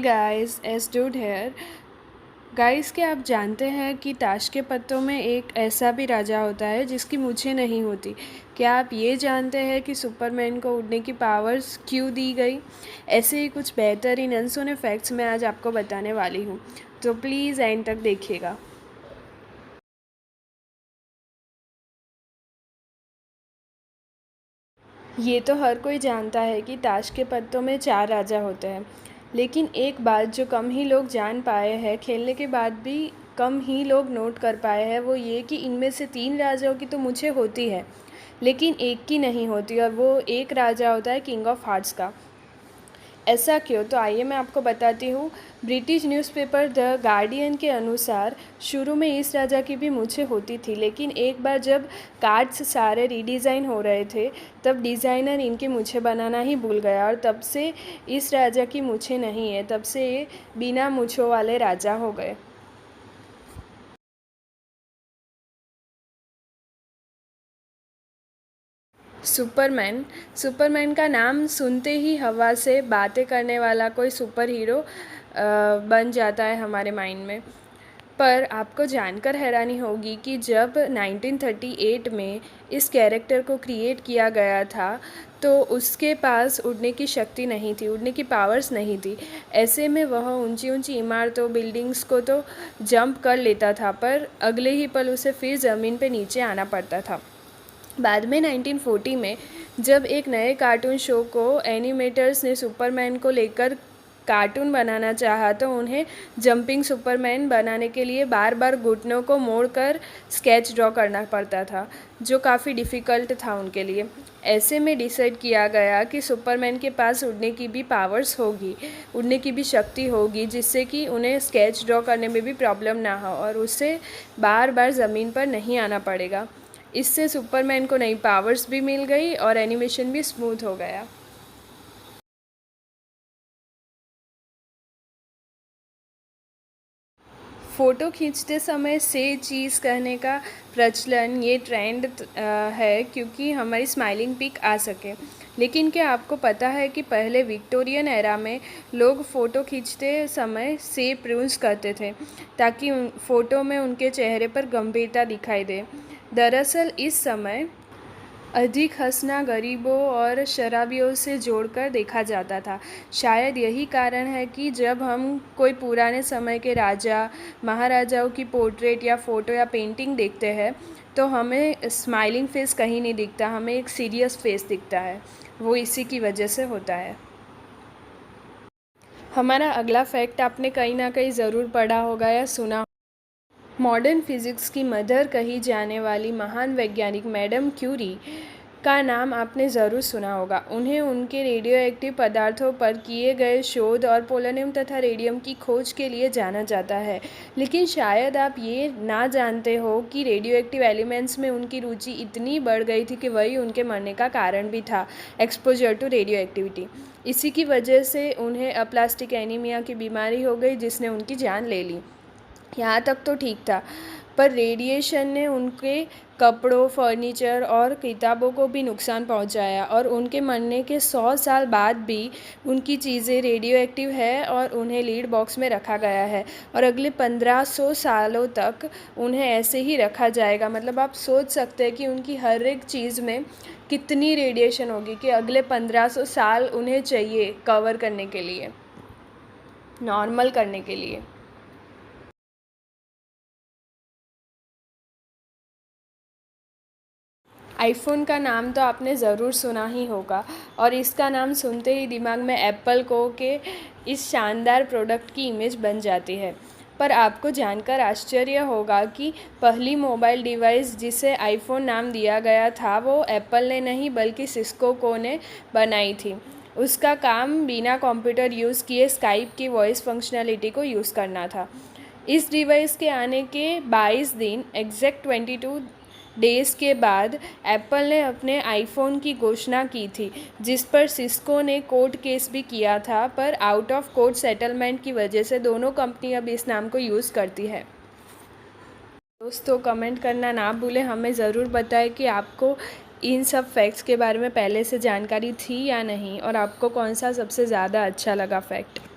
Guys, S dude here. Guys, क्या आप जानते हैं कि ताश के पत्तों में एक ऐसा भी राजा होता है जिसकी मूछें नहीं होती। क्या आप ये जानते हैं कि सुपरमैन को उड़ने की पावर्स क्यों दी गई? ऐसे ही कुछ बेहतरीन अनसुने फैक्ट्स मैं आज आपको बताने वाली हूँ, तो प्लीज़ एंड तक देखिएगा। ये तो हर कोई जानता है कि ताश के पत्तों में 4 राजा होते हैं, लेकिन एक बात जो कम ही लोग जान पाए हैं, खेलने के बाद भी कम ही लोग नोट कर पाए हैं, वो ये कि इनमें से 3 राजाओं की तो मूछें होती है, लेकिन एक की नहीं होती, और वो एक राजा होता है किंग ऑफ हार्ट्स का। ऐसा क्यों? तो आइए मैं आपको बताती हूँ। ब्रिटिश न्यूज़पेपर द गार्डियन के अनुसार शुरू में इस राजा की भी मूछें होती थी, लेकिन एक बार जब कार्ड्स सारे रीडिज़ाइन हो रहे थे, तब डिज़ाइनर इनकी मूछें बनाना ही भूल गया, और तब से इस राजा की मूछें नहीं है। तब से ये बिना मूँछों वाले राजा हो गए। सुपरमैन सुपरमैन का नाम सुनते ही हवा से बातें करने वाला कोई सुपर हीरो बन जाता है हमारे माइंड में। पर आपको जानकर हैरानी होगी कि जब 1938 में इस कैरेक्टर को क्रिएट किया गया था, तो उसके पास उड़ने की शक्ति नहीं थी, उड़ने की पावर्स नहीं थी। ऐसे में वह ऊंची ऊंची इमारतों, बिल्डिंग्स को तो जंप कर लेता था, पर अगले ही पल उसे फिर ज़मीन पे नीचे आना पड़ता था। बाद में 1940 में जब एक नए कार्टून शो को एनिमेटर्स ने सुपरमैन को लेकर कार्टून बनाना चाहा, तो उन्हें जंपिंग सुपरमैन बनाने के लिए बार बार घुटनों को मोड़कर स्केच ड्रॉ करना पड़ता था, जो काफ़ी डिफ़िकल्ट था उनके लिए। ऐसे में डिसाइड किया गया कि सुपरमैन के पास उड़ने की भी पावर्स होगी, उड़ने की भी शक्ति होगी, जिससे कि उन्हें स्केच ड्रॉ करने में भी प्रॉब्लम ना हो और उसे बार बार ज़मीन पर नहीं आना पड़ेगा। इससे सुपरमैन को नई पावर्स भी मिल गई और एनिमेशन भी स्मूथ हो गया। फ़ोटो खींचते समय से चीज़ कहने का प्रचलन, ये ट्रेंड है क्योंकि हमारी स्माइलिंग पिक आ सके। लेकिन क्या आपको पता है कि पहले विक्टोरियन एरा में लोग फ़ोटो खींचते समय से प्रूंस करते थे, ताकि फ़ोटो में उनके चेहरे पर गंभीरता दिखाई दे। दरअसल इस समय अधिक हंसना गरीबों और शराबियों से जोड़कर देखा जाता था। शायद यही कारण है कि जब हम कोई पुराने समय के राजा महाराजाओं की पोर्ट्रेट या फ़ोटो या पेंटिंग देखते हैं, तो हमें स्माइलिंग फेस कहीं नहीं दिखता, हमें एक सीरियस फेस दिखता है। वो इसी की वजह से होता है। हमारा अगला फैक्ट आपने कहीं ना कहीं ज़रूर पढ़ा होगा या सुना। मॉडर्न फिज़िक्स की मदर कही जाने वाली महान वैज्ञानिक मैडम क्यूरी का नाम आपने ज़रूर सुना होगा। उन्हें उनके रेडियो एक्टिव पदार्थों पर किए गए शोध और पोलोनियम तथा रेडियम की खोज के लिए जाना जाता है। लेकिन शायद आप ये ना जानते हो कि रेडियो एक्टिव एलिमेंट्स में उनकी रुचि इतनी बढ़ गई थी कि वही उनके मरने का कारण भी था, एक्सपोजर टू रेडियो एक्टिविटी। इसी की वजह से उन्हें अप्लास्टिक एनीमिया की बीमारी हो गई, जिसने उनकी जान ले ली। यहाँ तक तो ठीक था, पर रेडिएशन ने उनके कपड़ों, फर्नीचर और किताबों को भी नुकसान पहुँचाया, और उनके मरने के 100 साल बाद भी उनकी चीज़ें रेडियो एक्टिव है और उन्हें लीड बॉक्स में रखा गया है, और अगले 1500 सालों तक उन्हें ऐसे ही रखा जाएगा। मतलब आप सोच सकते हैं कि उनकी हर एक चीज़ में कितनी रेडिएशन होगी कि अगले 1500 साल उन्हें चाहिए कवर करने के लिए, नॉर्मल करने के लिए। आईफ़ोन का नाम तो आपने ज़रूर सुना ही होगा, और इसका नाम सुनते ही दिमाग में एप्पल को के इस शानदार प्रोडक्ट की इमेज बन जाती है। पर आपको जानकर आश्चर्य होगा कि पहली मोबाइल डिवाइस जिसे आईफ़ोन नाम दिया गया था, वो एप्पल ने नहीं बल्कि सिस्को को ने बनाई थी। उसका काम बिना कंप्यूटर यूज़ किए स्काइप की वॉइस फंक्शनैलिटी को यूज़ करना था। इस डिवाइस के आने के 22 दिन एग्जैक्ट 22 डेज़ के बाद एप्पल ने अपने आईफ़ोन की घोषणा की थी, जिस पर सिस्को ने कोर्ट केस भी किया था, पर आउट ऑफ कोर्ट सेटलमेंट की वजह से दोनों कंपनी अब इस नाम को यूज़ करती है। दोस्तों, कमेंट करना ना भूलें, हमें ज़रूर बताएं कि आपको इन सब फैक्ट्स के बारे में पहले से जानकारी थी या नहीं, और आपको कौन सा सबसे ज़्यादा अच्छा लगा फैक्ट।